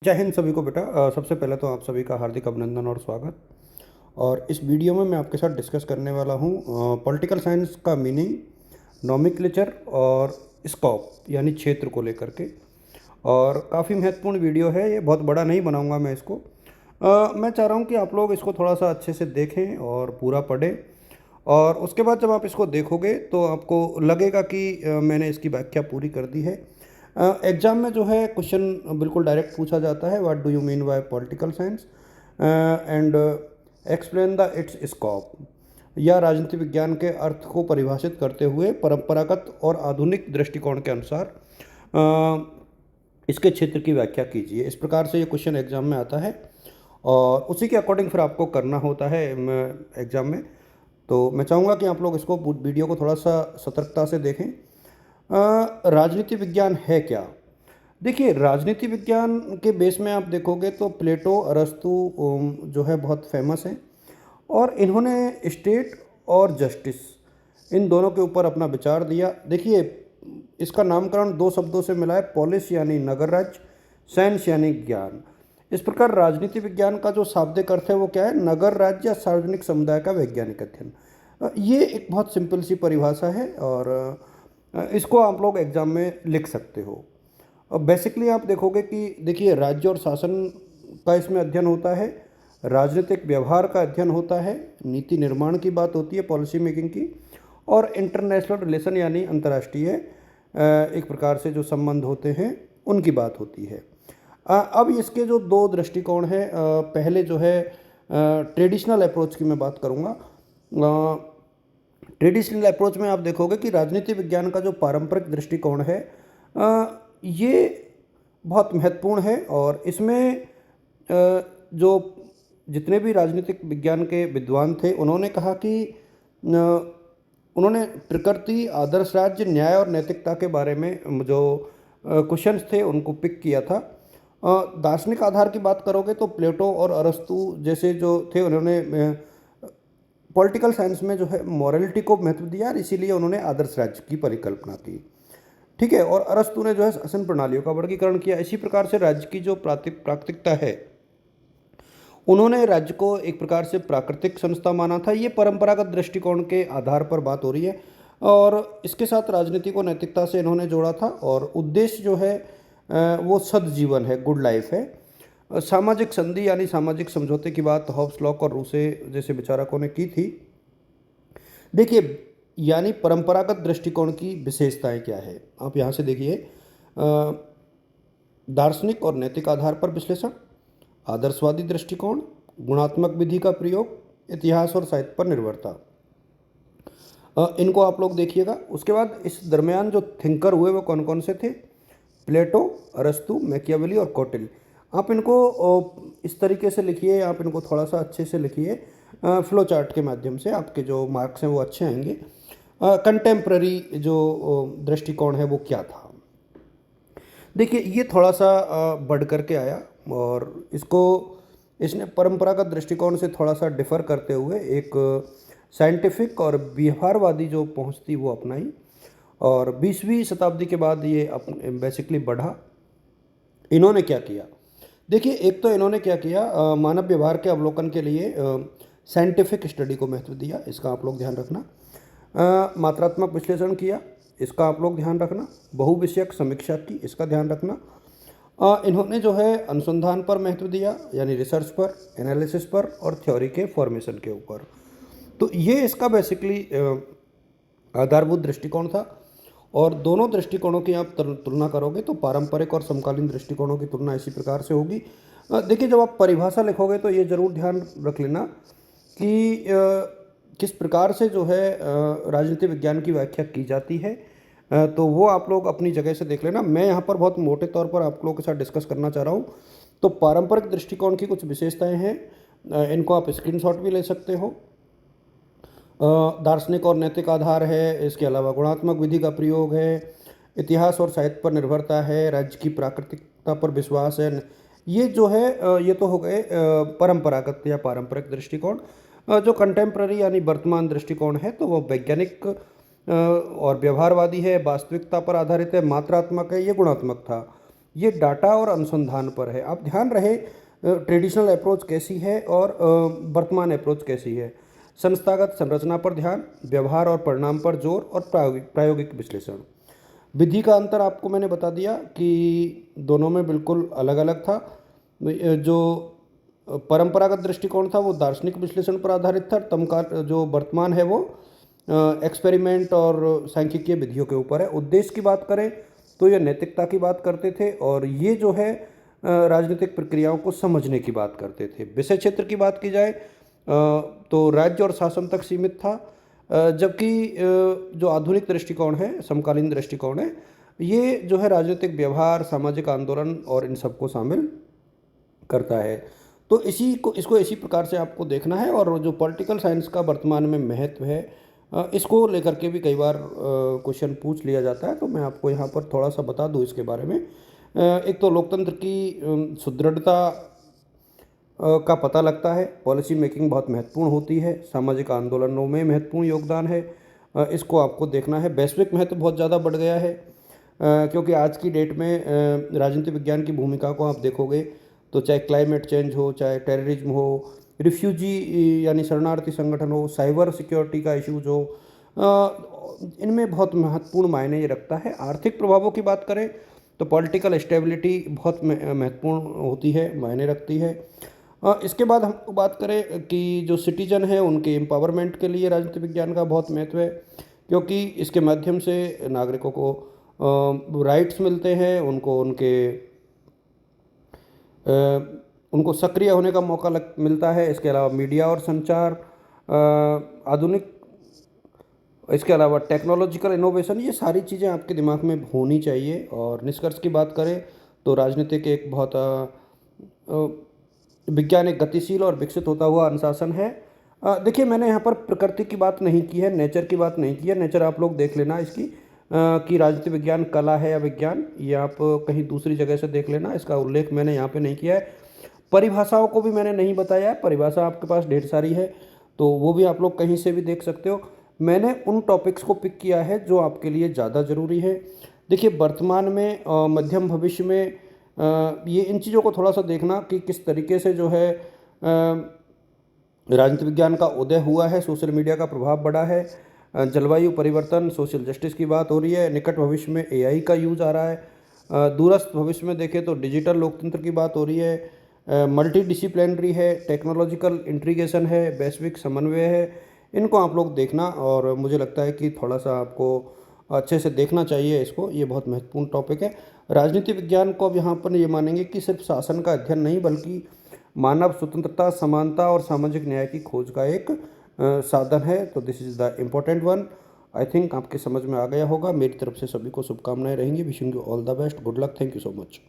जय हिंद सभी को बेटा। सबसे पहले तो आप सभी का हार्दिक अभिनंदन और स्वागत। और इस वीडियो में मैं आपके साथ डिस्कस करने वाला हूँ पॉलिटिकल साइंस का मीनिंग, नोमेनक्लेचर और स्कोप यानी क्षेत्र को लेकर के। और काफ़ी महत्वपूर्ण वीडियो है ये, बहुत बड़ा नहीं बनाऊँगा मैं इसको। मैं चाह रहा हूँ कि आप लोग इसको थोड़ा सा अच्छे से देखें और पूरा पढ़ें, और उसके बाद जब आप इसको देखोगे तो आपको लगेगा कि मैंने इसकी व्याख्या पूरी कर दी है। एग्ज़ाम में जो है क्वेश्चन बिल्कुल डायरेक्ट पूछा जाता है, what do you mean by political science and explain the it's scope, या राजनीति विज्ञान के अर्थ को परिभाषित करते हुए परंपरागत और आधुनिक दृष्टिकोण के अनुसार इसके क्षेत्र की व्याख्या कीजिए। इस प्रकार से ये क्वेश्चन एग्ज़ाम में आता है और उसी के अकॉर्डिंग फिर आपको करना होता है एग्ज़ाम में। तो मैं चाहूँगा कि आप लोग इसको वीडियो को थोड़ा सा सतर्कता से देखें। राजनीति विज्ञान है क्या? देखिए, राजनीति विज्ञान के बेस में आप देखोगे तो प्लेटो, अरस्तु जो है बहुत फेमस हैं, और इन्होंने स्टेट और जस्टिस इन दोनों के ऊपर अपना विचार दिया। देखिए, इसका नामकरण दो शब्दों से मिला है, पॉलिस यानी नगर राज्य, साइंस यानी ज्ञान। इस प्रकार राजनीति विज्ञान का जो शाब्दिक अर्थ है वो क्या है? नगर राज्य या सार्वजनिक समुदाय का वैज्ञानिक अध्ययन। ये एक बहुत सिंपल सी परिभाषा है और इसको आप लोग एग्ज़ाम में लिख सकते हो। अब बेसिकली आप देखोगे कि देखिए, राज्य और शासन का इसमें अध्ययन होता है, राजनीतिक व्यवहार का अध्ययन होता है, नीति निर्माण की बात होती है, पॉलिसी मेकिंग की, और इंटरनेशनल रिलेशन यानी अंतर्राष्ट्रीय एक प्रकार से जो संबंध होते हैं उनकी बात होती है। अब इसके जो दो दृष्टिकोण हैं, पहले जो है ट्रेडिशनल अप्रोच की मैं बात करूँगा। ट्रेडिशनल अप्रोच में आप देखोगे कि राजनीति विज्ञान का जो पारंपरिक दृष्टिकोण है ये बहुत महत्वपूर्ण है, और इसमें जो जितने भी राजनीतिक विज्ञान के विद्वान थे उन्होंने कहा कि उन्होंने प्रकृति, आदर्श राज्य, न्याय और नैतिकता के बारे में जो क्वेश्चंस थे उनको पिक किया था। दार्शनिक आधार की बात करोगे तो प्लेटो और अरस्तु जैसे जो थे उन्होंने पॉलिटिकल साइंस में जो है मॉरलिटी को महत्व दिया, और इसीलिए उन्होंने आदर्श राज्य की परिकल्पना की। ठीक है, और अरस्तु ने जो है शासन प्रणालियों का वर्गीकरण किया। इसी प्रकार से राज्य की जो प्राकृतिकता है, उन्होंने राज्य को एक प्रकार से प्राकृतिक संस्था माना था। ये परंपरागत दृष्टिकोण के आधार पर बात हो रही है, और इसके साथ राजनीति को नैतिकता से इन्होंने जोड़ा था, और उद्देश्य जो है वो सद्जीवन है, गुड लाइफ है। सामाजिक संधि यानी सामाजिक समझौते की बात हॉब्स, लॉक और रूसे जैसे विचारकों ने की थी। देखिए, यानी परंपरागत दृष्टिकोण की विशेषताएं क्या है, आप यहाँ से देखिए। दार्शनिक और नैतिक आधार पर विश्लेषण, आदर्शवादी दृष्टिकोण, गुणात्मक विधि का प्रयोग, इतिहास और साहित्य पर निर्भरता। इनको आप लोग देखिएगा। उसके बाद इस दरमियान जो थिंकर हुए वो कौन कौन से थे? प्लेटो, अरस्तु, मैकियावेली और कौटिल्य। आप इनको इस तरीके से लिखिए, आप इनको थोड़ा सा अच्छे से लिखिए, फ्लो चार्ट के माध्यम से आपके जो मार्क्स हैं वो अच्छे आएंगे। कंटेम्प्ररी जो दृष्टिकोण है वो क्या था? देखिए, ये थोड़ा सा बढ़ करके आया, और इसने परंपरागत दृष्टिकोण से थोड़ा सा डिफर करते हुए एक साइंटिफिक और व्यवहारवादी जो पहुंच थी वो अपनाई, और 20वीं शताब्दी के बाद ये बेसिकली बढ़ा। इन्होंने क्या किया? देखिए, एक तो इन्होंने क्या किया, मानव व्यवहार के अवलोकन के लिए साइंटिफिक स्टडी को महत्व दिया, इसका आप लोग ध्यान रखना। मात्रात्मक विश्लेषण किया, इसका आप लोग ध्यान रखना। बहुविषयक समीक्षा की, इसका ध्यान रखना। इन्होंने जो है अनुसंधान पर महत्व दिया, यानी रिसर्च पर, एनालिसिस पर और थ्योरी के फॉर्मेशन के ऊपर। तो ये इसका बेसिकली आधारभूत दृष्टिकोण था। और दोनों दृष्टिकोणों की आप तुलना करोगे तो पारंपरिक और समकालीन दृष्टिकोणों की तुलना इसी प्रकार से होगी। देखिए, जब आप परिभाषा लिखोगे तो ये ज़रूर ध्यान रख लेना कि किस प्रकार से जो है राजनीति विज्ञान की व्याख्या की जाती है, तो वो आप लोग अपनी जगह से देख लेना। मैं यहाँ पर बहुत मोटे तौर पर आप लोगों के साथ डिस्कस करना चाह रहा हूँ। तो पारंपरिक दृष्टिकोण की कुछ विशेषताएं हैं, इनको आप स्क्रीनशॉट भी ले सकते हो। दार्शनिक और नैतिक आधार है, इसके अलावा गुणात्मक विधि का प्रयोग है, इतिहास और साहित्य पर निर्भरता है, राज्य की प्राकृतिकता पर विश्वास है। ये जो है ये तो हो गए परंपरागत या पारंपरिक दृष्टिकोण। जो कंटेम्प्ररी यानी वर्तमान दृष्टिकोण है तो वो वैज्ञानिक और व्यवहारवादी है, वास्तविकता पर आधारित है, मात्रात्मक है, ये गुणात्मक था। ये डाटा और अनुसंधान पर है। आप ध्यान रहे ट्रेडिशनल अप्रोच कैसी है और वर्तमान अप्रोच कैसी है। संस्थागत संरचना पर ध्यान, व्यवहार और परिणाम पर जोर और प्रायोगिक विश्लेषण। विधि का अंतर आपको मैंने बता दिया कि दोनों में बिल्कुल अलग अलग था। जो परंपरागत दृष्टिकोण था वो दार्शनिक विश्लेषण पर आधारित था। जो वर्तमान है वो एक्सपेरिमेंट और सांख्यिकीय विधियों के ऊपर है। उद्देश्य की बात करें तो ये नैतिकता की बात करते थे और ये जो है राजनीतिक प्रक्रियाओं को समझने की बात करते थे। विषय क्षेत्र की बात की जाए तो राज्य और शासन तक सीमित था, जबकि जो आधुनिक दृष्टिकोण है, समकालीन दृष्टिकोण है, ये जो है राजनीतिक व्यवहार, सामाजिक आंदोलन और इन सबको शामिल करता है। तो इसको इसी प्रकार से आपको देखना है। और जो पॉलिटिकल साइंस का वर्तमान में महत्व है, इसको लेकर के भी कई बार क्वेश्चन पूछ लिया जाता है, तो मैं आपको यहाँ पर थोड़ा सा बता दूँ इसके बारे में। एक तो लोकतंत्र की सुदृढ़ता का पता लगता है। पॉलिसी मेकिंग बहुत महत्वपूर्ण होती है। सामाजिक आंदोलनों में महत्वपूर्ण योगदान है, इसको आपको देखना है। वैश्विक महत्व बहुत ज़्यादा बढ़ गया है, क्योंकि आज की डेट में राजनीति विज्ञान की भूमिका को आप देखोगे तो चाहे क्लाइमेट चेंज हो, चाहे टेररिज्म हो, रिफ्यूजी यानी शरणार्थी संगठन हो, साइबर सिक्योरिटी का इश्यूज हो, इनमें बहुत महत्वपूर्ण मायने ये रखता है। आर्थिक प्रभावों की बात करें तो पॉलिटिकल स्टेबिलिटी बहुत महत्वपूर्ण होती है, मायने रखती है। इसके बाद हम बात करें कि जो सिटीजन है उनके एम्पावरमेंट के लिए राजनीति विज्ञान का बहुत महत्व है, क्योंकि इसके माध्यम से नागरिकों को राइट्स मिलते हैं, उनको सक्रिय होने का मौका मिलता है। इसके अलावा मीडिया और संचार, आधुनिक, इसके अलावा टेक्नोलॉजिकल इनोवेशन, ये सारी चीज़ें आपके दिमाग में होनी चाहिए। और निष्कर्ष की बात करें तो राजनीतिक एक बहुत विज्ञान एक गतिशील और विकसित होता हुआ अनुशासन है। देखिए, मैंने यहाँ पर प्रकृति की बात नहीं की है, नेचर की बात नहीं की है। नेचर आप लोग देख लेना इसकी कि राजनीति विज्ञान कला है या विज्ञान, ये आप कहीं दूसरी जगह से देख लेना, इसका उल्लेख मैंने यहाँ पे नहीं किया है। परिभाषाओं को भी मैंने नहीं बताया है, परिभाषा आपके पास ढेर सारी है, तो वो भी आप लोग कहीं से भी देख सकते हो। मैंने उन टॉपिक्स को पिक किया है जो आपके लिए ज़्यादा ज़रूरी है। देखिए, वर्तमान में मध्यम भविष्य में ये इन चीज़ों को थोड़ा सा देखना कि किस तरीके से जो है राजनीति विज्ञान का उदय हुआ है, सोशल मीडिया का प्रभाव बढ़ा है, जलवायु परिवर्तन, सोशल जस्टिस की बात हो रही है, निकट भविष्य में एआई का यूज़ आ रहा है, दूरस्थ भविष्य में देखें तो डिजिटल लोकतंत्र की बात हो रही है, मल्टी डिसिप्लिनरी है, टेक्नोलॉजिकल इंटीग्रेशन है, वैश्विक समन्वय है। इनको आप लोग देखना और मुझे लगता है कि थोड़ा सा आपको अच्छे से देखना चाहिए इसको, ये बहुत महत्वपूर्ण टॉपिक है। राजनीति विज्ञान को अब यहाँ पर ये मानेंगे कि सिर्फ शासन का अध्ययन नहीं, बल्कि मानव स्वतंत्रता, समानता और सामाजिक न्याय की खोज का एक साधन है। तो this is the important one. I think आपके समझ में आ गया होगा। मेरी तरफ से सभी को शुभकामनाएं रहेंगी। Wishing you all the best, good luck, thank you so much.